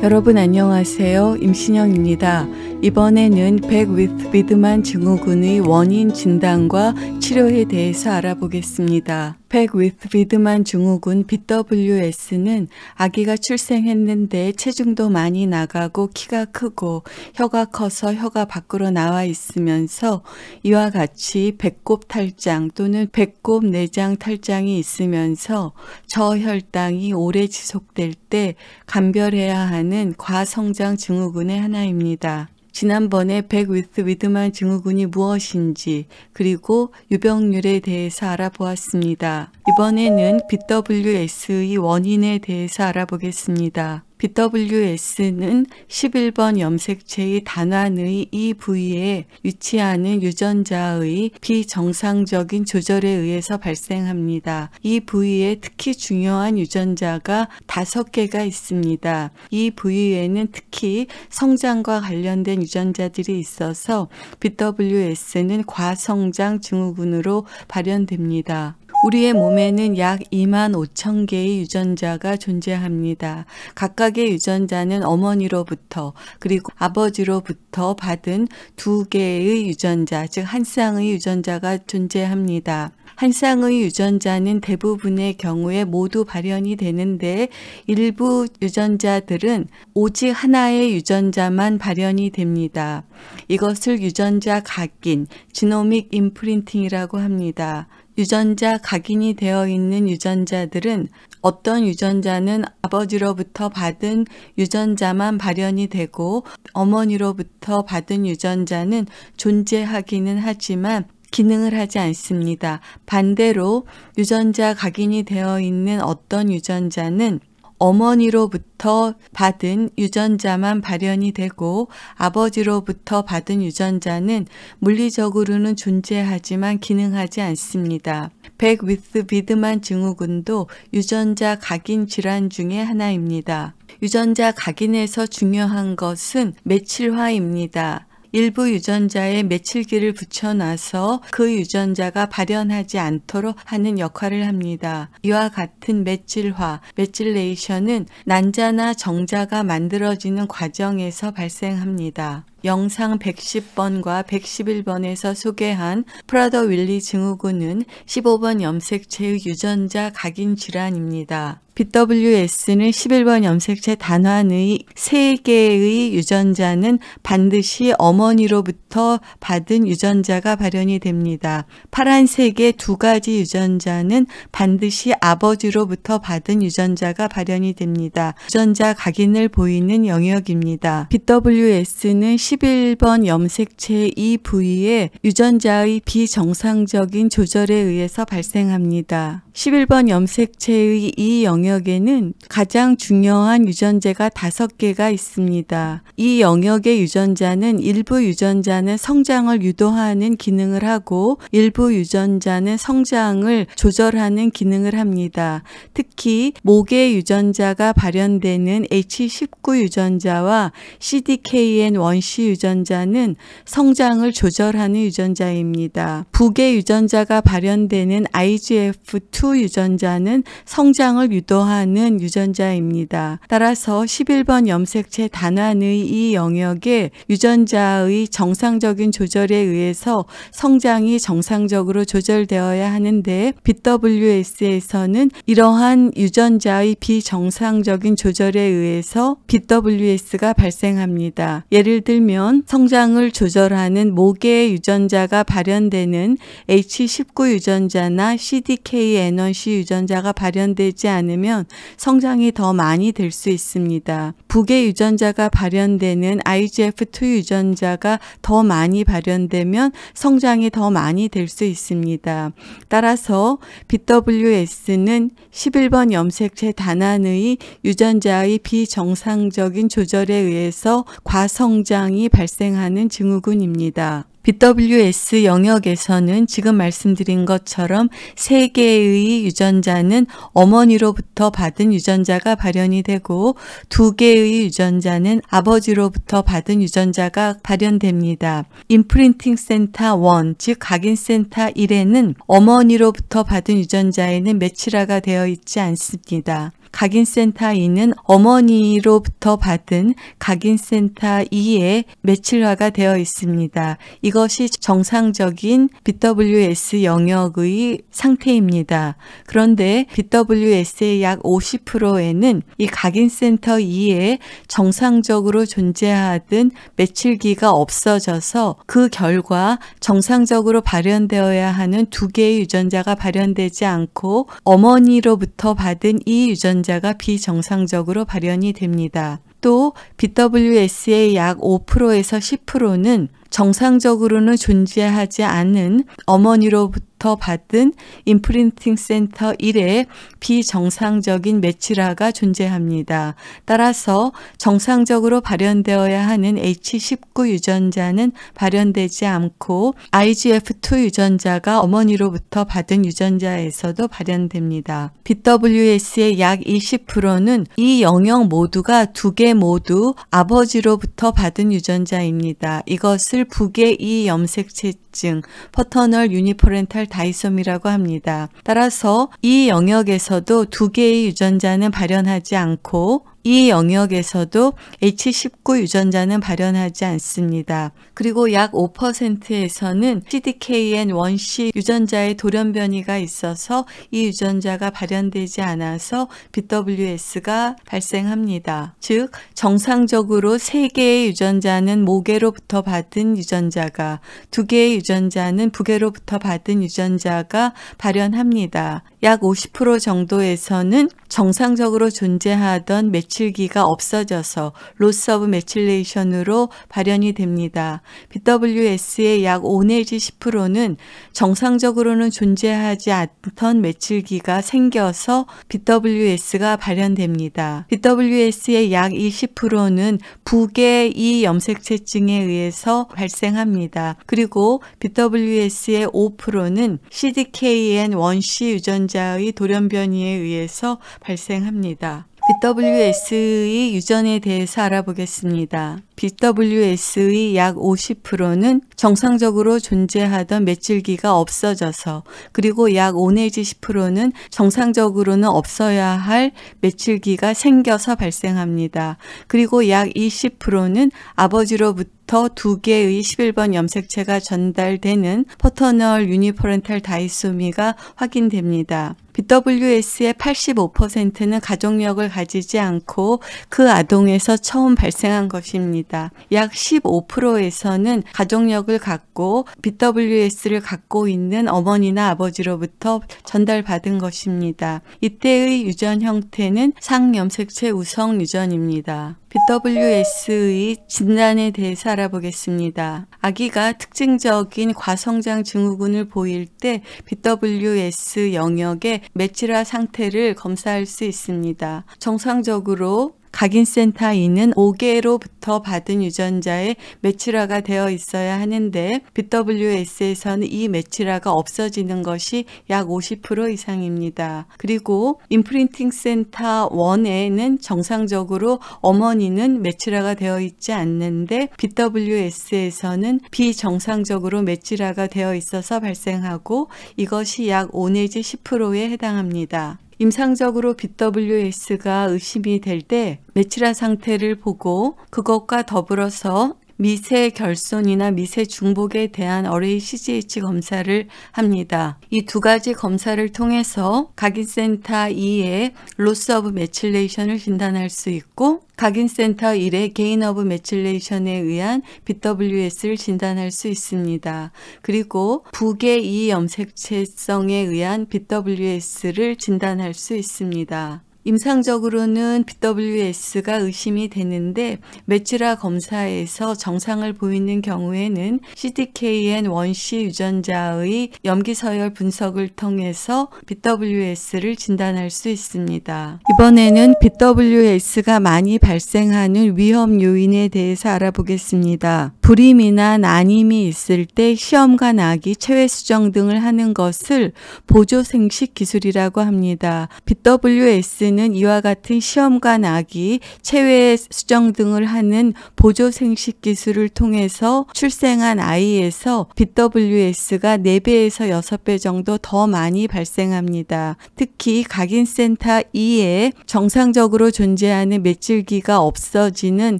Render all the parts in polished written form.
여러분 안녕하세요. 임신영입니다. 이번에는 백 with 비드만 증후군의 원인 진단과 치료에 대해서 알아보겠습니다. 백 with 비드만 증후군 BWS는 아기가 출생했는데 체중도 많이 나가고 키가 크고 혀가 커서 혀가 밖으로 나와 있으면서 이와 같이 배꼽 탈장 또는 배꼽 내장 탈장이 있으면서 저혈당이 오래 지속될 때 감별해야 하는 과성장 증후군의 하나입니다. 지난번에 백 with 비드만 증후군이 무엇인지 그리고 유병률에 대해서 알아보았습니다. 이번에는 BWS의 원인에 대해서 알아보겠습니다. BWS는 11번 염색체의 단환의 이 부위에 위치하는 유전자의 비정상적인 조절에 의해서 발생합니다. 이 부위에 특히 중요한 유전자가 5개가 있습니다. 이 부위에는 특히 성장과 관련된 유전자들이 있어서 BWS는 과성장 증후군으로 발현됩니다. 우리의 몸에는 약 25,000개의 유전자가 존재합니다. 각각의 유전자는 어머니로부터 그리고 아버지로부터 받은 2개의 유전자, 즉 한 쌍의 유전자가 존재합니다. 한 쌍의 유전자는 대부분의 경우에 모두 발현이 되는데 일부 유전자들은 오직 하나의 유전자만 발현이 됩니다. 이것을 유전자 각인, 지노믹 임프린팅이라고 합니다. 유전자 각인이 되어 있는 유전자들은 어떤 유전자는 아버지로부터 받은 유전자만 발현이 되고 어머니로부터 받은 유전자는 존재하기는 하지만 기능을 하지 않습니다. 반대로 유전자 각인이 되어 있는 어떤 유전자는 어머니로부터 받은 유전자만 발현이 되고 아버지로부터 받은 유전자는 물리적으로는 존재하지만 기능하지 않습니다. 백 with 비드만 증후군도 유전자 각인 질환 중에 하나입니다. 유전자 각인에서 중요한 것은 매칠화입니다. 일부 유전자에 매칠기를 붙여놔서 그 유전자가 발현하지 않도록 하는 역할을 합니다. 이와 같은 매칠화, 매칠레이션은 난자나 정자가 만들어지는 과정에서 발생합니다. 영상 110번과 111번에서 소개한 프라더-윌리 증후군은 15번 염색체의 유전자 각인 질환입니다. BWS는 11번 염색체 단환의 3개의 유전자는 반드시 어머니로부터 받은 유전자가 발현이 됩니다. 파란색의 2가지 유전자는 반드시 아버지로부터 받은 유전자가 발현이 됩니다. 유전자 각인을 보이는 영역입니다. BWS는 11번 염색체의 이 부위에 유전자의 비정상적인 조절에 의해서 발생합니다. 11번 염색체의 이 영역에는 가장 중요한 유전자가 5개가 있습니다. 이 영역의 유전자는 일부 유전자는 성장을 유도하는 기능을 하고 일부 유전자는 성장을 조절하는 기능을 합니다. 특히 목의 유전자가 발현되는 H19 유전자와 CDKN1C 유전자는 성장을 조절하는 유전자입니다. 북의 유전자가 발현되는 IGF2 유전자는 성장을 유도하는 유전자입니다. 따라서 11번 염색체 단환의 이 영역에 유전자의 정상적인 조절에 의해서 성장이 정상적으로 조절되어야 하는데 BWS에서는 이러한 유전자의 비정상적인 조절에 의해서 BWS가 발생합니다. 예를 들면 성장을 조절하는 목의 유전자가 발현되는 H19 유전자나 CDKN1C 유전자가 발현되지 않으면 성장이 더 많이 될 수 있습니다. 북의 유전자가 발현되는 IGF2 유전자가 더 많이 발현되면 성장이 더 많이 될 수 있습니다. 따라서 BWS는 11번 염색체 단환의 유전자의 비정상적인 조절에 의해서 과성장이 발생하는 증후군입니다. BWS 영역에서는 지금 말씀드린 것처럼 3개의 유전자는 어머니로부터 받은 유전자가 발현이 되고 2개의 유전자는 아버지로부터 받은 유전자가 발현됩니다. 임프린팅 센터 1, 즉 각인센터 1에는 어머니로부터 받은 유전자에는 메치라가 되어 있지 않습니다. 각인센터 2는 어머니로부터 받은 각인센터 2에 메칠화가 되어 있습니다. 이것이 정상적인 BWS 영역의 상태입니다. 그런데 BWS의 약 50%에는 이 각인센터 2에 정상적으로 존재하던 메칠기가 없어져서 그 결과 정상적으로 발현되어야 하는 2개의 유전자가 발현되지 않고 어머니로부터 받은 이 유전자가 비정상적으로 발현이 됩니다. 또 BWS의 약 5%에서 10%는 정상적으로는 존재하지 않은 어머니로부터 받은 임프린팅 센터 1에 비정상적인 메치라가 존재합니다. 따라서 정상적으로 발현되어야 하는 H19 유전자는 발현되지 않고 IGF2 유전자가 어머니로부터 받은 유전자에서도 발현됩니다. BWS의 약 20%는 이 영역 모두가 2개 모두 아버지로부터 받은 유전자입니다. 이것을 북의 이 염색체증, 퍼터널 유니퍼렌탈 다이소미라고 합니다. 따라서 이 영역에서도 2개의 유전자는 발현하지 않고 이 영역에서도 H19 유전자는 발현하지 않습니다. 그리고 약 5%에서는 CDKN1C 유전자의 돌연변이가 있어서 이 유전자가 발현되지 않아서 BWS가 발생합니다. 즉 정상적으로 3개의 유전자는 모계로부터 받은 유전자가 2개의 유전자는 부계로부터 받은 유전자가 발현합니다. 약 50% 정도에서는 정상적으로 존재하던 메칠기가 없어져서 로스 오브 메칠레이션으로 발현이 됩니다. BWS의 약 5 내지 10%는 정상적으로는 존재하지 않던 메칠기가 생겨서 BWS가 발현됩니다. BWS의 약 20%는 북의 이 염색체증에 의해서 발생합니다. 그리고 BWS의 5%는 CDKN1C 유전자의 돌연변이에 의해서 발생합니다. BWS의 유전에 대해서 알아보겠습니다. BWS의 약 50%는 정상적으로 존재하던 메칠기가 없어져서 그리고 약 5 내지 10%는 정상적으로는 없어야 할 메칠기가 생겨서 발생합니다. 그리고 약 20%는 아버지로부터 2개의 11번 염색체가 전달되는 퍼터널 유니퍼렌탈 다이소미가 확인됩니다. BWS의 85%는 가족력을 가지지 않고 그 아동에서 처음 발생한 것입니다. 약 15%에서는 가족력을 갖고 BWS를 갖고 있는 어머니나 아버지로부터 전달받은 것입니다. 이때의 유전 형태는 상염색체 우성 유전입니다. BWS의 진단에 대해서 알아보겠습니다. 아기가 특징적인 과성장 증후군을 보일 때 BWS 영역의 메칠화 상태를 검사할 수 있습니다. 정상적으로 각인센터 2는 5개로부터 받은 유전자에 메칠화가 되어 있어야 하는데 BWS에서는 이 메칠화가 없어지는 것이 약 50% 이상입니다. 그리고 임프린팅 센터 1에는 정상적으로 어머니는 메칠화가 되어 있지 않는데 BWS에서는 비정상적으로 메칠화가 되어 있어서 발생하고 이것이 약 5 내지 10%에 해당합니다. 임상적으로 BWS가 의심이 될 때 메칠화 상태를 보고 그것과 더불어서 미세 결손이나 미세 중복에 대한 어레이 CGH 검사를 합니다. 이 2가지 검사를 통해서 각인센터 2의 로스 오브 메칠레이션을 진단할 수 있고 각인센터 1의 게인 오브 메칠레이션에 의한 BWS를 진단할 수 있습니다. 그리고 북의 이 염색체성에 의한 BWS를 진단할 수 있습니다. 임상적으로는 BWS가 의심이 되는데 메칠화 검사에서 정상을 보이는 경우에는 CDKN1C 유전자의 염기서열 분석을 통해서 BWS를 진단할 수 있습니다. 이번에는 BWS가 많이 발생하는 위험 요인에 대해서 알아보겠습니다. 불임이나 난임이 있을 때 시험관 아기, 체외 수정 등을 하는 것을 보조생식 기술이라고 합니다. BWS는 이와 같은 시험관 아기, 체외 수정 등을 하는 보조생식 기술을 통해서 출생한 아이에서 BWS가 4배에서 6배 정도 더 많이 발생합니다. 특히 각인센터 2에 정상적으로 존재하는 맷줄기가 없어지는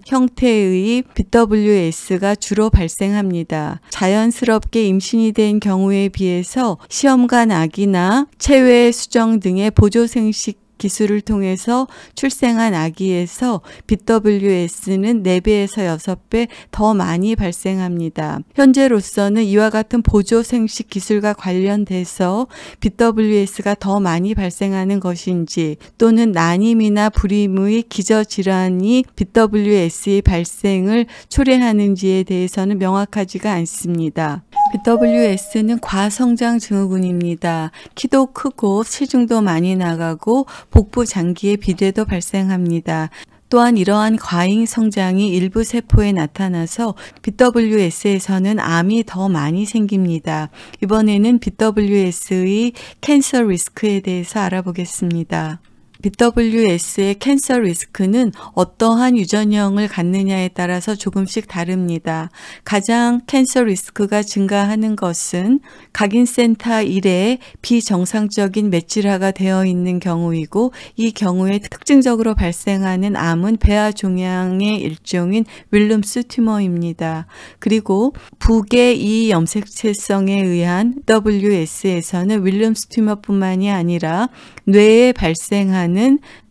형태의 BWS가 주로 발생합니다. 자연스럽게 임신이 된 경우에 비해서 시험관 아기나 체외 수정 등의 보조생식 기술을 통해서 출생한 아기에서 BWS는 4배에서 6배 더 많이 발생합니다. 현재로서는 이와 같은 보조생식 기술과 관련돼서 BWS가 더 많이 발생하는 것인지 또는 난임이나 불임의 기저질환이 BWS의 발생을 초래하는지에 대해서는 명확하지가 않습니다. BWS는 과성장 증후군입니다. 키도 크고 체중도 많이 나가고 복부 장기의 비대도 발생합니다. 또한 이러한 과잉 성장이 일부 세포에 나타나서 BWS에서는 암이 더 많이 생깁니다. 이번에는 BWS의 캔서 리스크에 대해서 알아보겠습니다. BWS의 캔서 리스크는 어떠한 유전형을 갖느냐에 따라서 조금씩 다릅니다. 가장 캔서 리스크가 증가하는 것은 각인센터 1에 비정상적인 맷질화가 되어 있는 경우이고, 이 경우에 특징적으로 발생하는 암은 배아 종양의 일종인 윌름스 튜머입니다. 그리고 북의 이 염색체성에 의한 WS에서는 윌름스 튜머뿐만이 아니라 뇌에 발생하는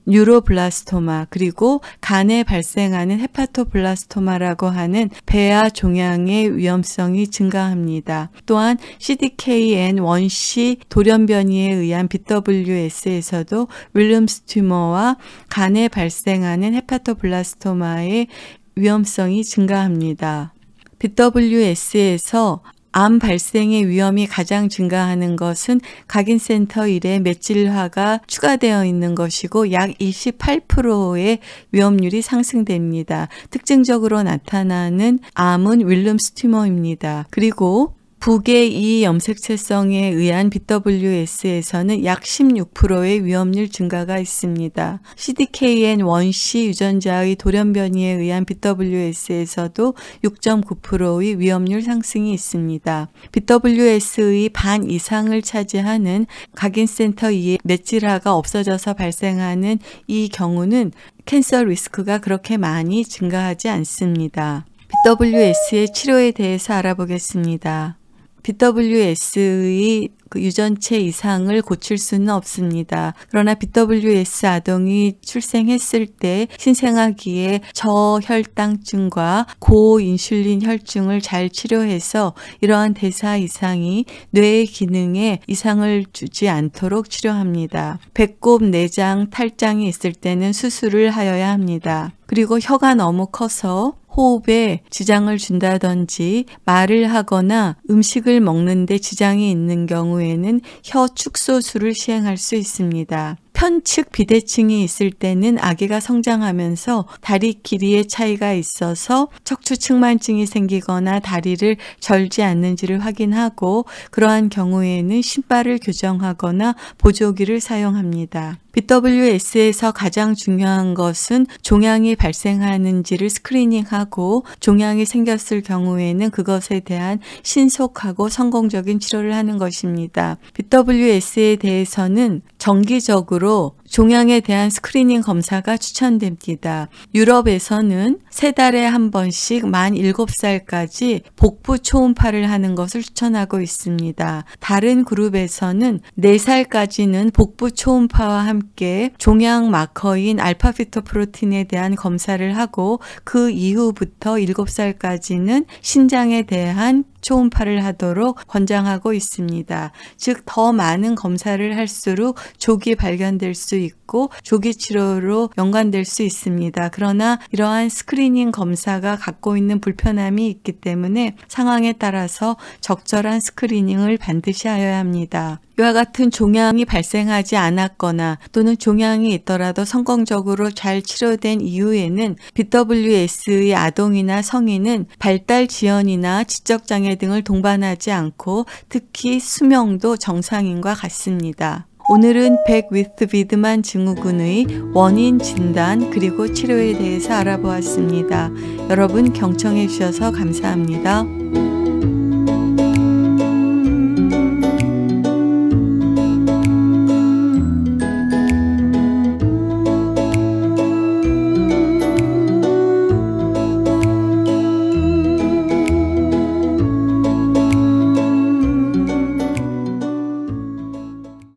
뉴로블라스토마, 그리고 간에 발생하는 헤파토블라스토마라고 하는 배아 종양의 위험성이 증가합니다. 또한 CDKN1C 돌연변이에 의한 BWS에서도 윌름스 튜머와 간에 발생하는 헤파토블라스토마의 위험성이 증가합니다. BWS에서 암 발생의 위험이 가장 증가하는 것은 각인센터 1에 맷질화가 추가되어 있는 것이고 약 28%의 위험률이 상승됩니다. 특징적으로 나타나는 암은 윌름스 튜머입니다. 그리고 북의 이 염색체성에 의한 BWS에서는 약 16%의 위험률 증가가 있습니다. CDKN1C 유전자의 돌연변이에 의한 BWS에서도 6.9%의 위험률 상승이 있습니다. BWS의 반 이상을 차지하는 각인센터 2의 맷질화가 없어져서 발생하는 이 경우는 캔서 리스크가 그렇게 많이 증가하지 않습니다. BWS의 치료에 대해서 알아보겠습니다. BWS의 유전체 이상을 고칠 수는 없습니다. 그러나 BWS 아동이 출생했을 때 신생아기에 저혈당증과 고인슐린 혈증을 잘 치료해서 이러한 대사 이상이 뇌의 기능에 이상을 주지 않도록 치료합니다. 배꼽, 내장, 탈장이 있을 때는 수술을 하여야 합니다. 그리고 혀가 너무 커서 호흡에 지장을 준다든지 말을 하거나 음식을 먹는데 지장이 있는 경우에는 혀 축소술을 시행할 수 있습니다. 편측 비대증이 있을 때는 아기가 성장하면서 다리 길이의 차이가 있어서 척추 측만증이 생기거나 다리를 절지 않는지를 확인하고, 그러한 경우에는 신발을 교정하거나 보조기를 사용합니다. BWS에서 가장 중요한 것은 종양이 발생하는지를 스크리닝하고, 종양이 생겼을 경우에는 그것에 대한 신속하고 성공적인 치료를 하는 것입니다. BWS에 대해서는 정기적으로 종양에 대한 스크리닝 검사가 추천됩니다. 유럽에서는 3달에 한 번씩 만 7살까지 복부 초음파를 하는 것을 추천하고 있습니다. 다른 그룹에서는 4살까지는 복부 초음파와 함께 종양 마커인 알파피토프로틴에 대한 검사를 하고, 그 이후부터 7살까지는 신장에 대한 초음파를 하도록 권장하고 있습니다. 즉, 더 많은 검사를 할수록 조기 발견될 수 있고 조기 치료로 연관될 수 있습니다. 그러나 이러한 스크리닝 검사가 갖고 있는 불편함이 있기 때문에 상황에 따라서 적절한 스크리닝을 반드시 하여야 합니다. 이와 같은 종양이 발생하지 않았거나 또는 종양이 있더라도 성공적으로 잘 치료된 이후에는 BWS의 아동이나 성인은 발달 지연이나 지적장애 등을 동반하지 않고 특히 수명도 정상인과 같습니다. 오늘은 백 위트 비드만 증후군의 원인 진단 그리고 치료에 대해서 알아보았습니다. 여러분 경청해 주셔서 감사합니다.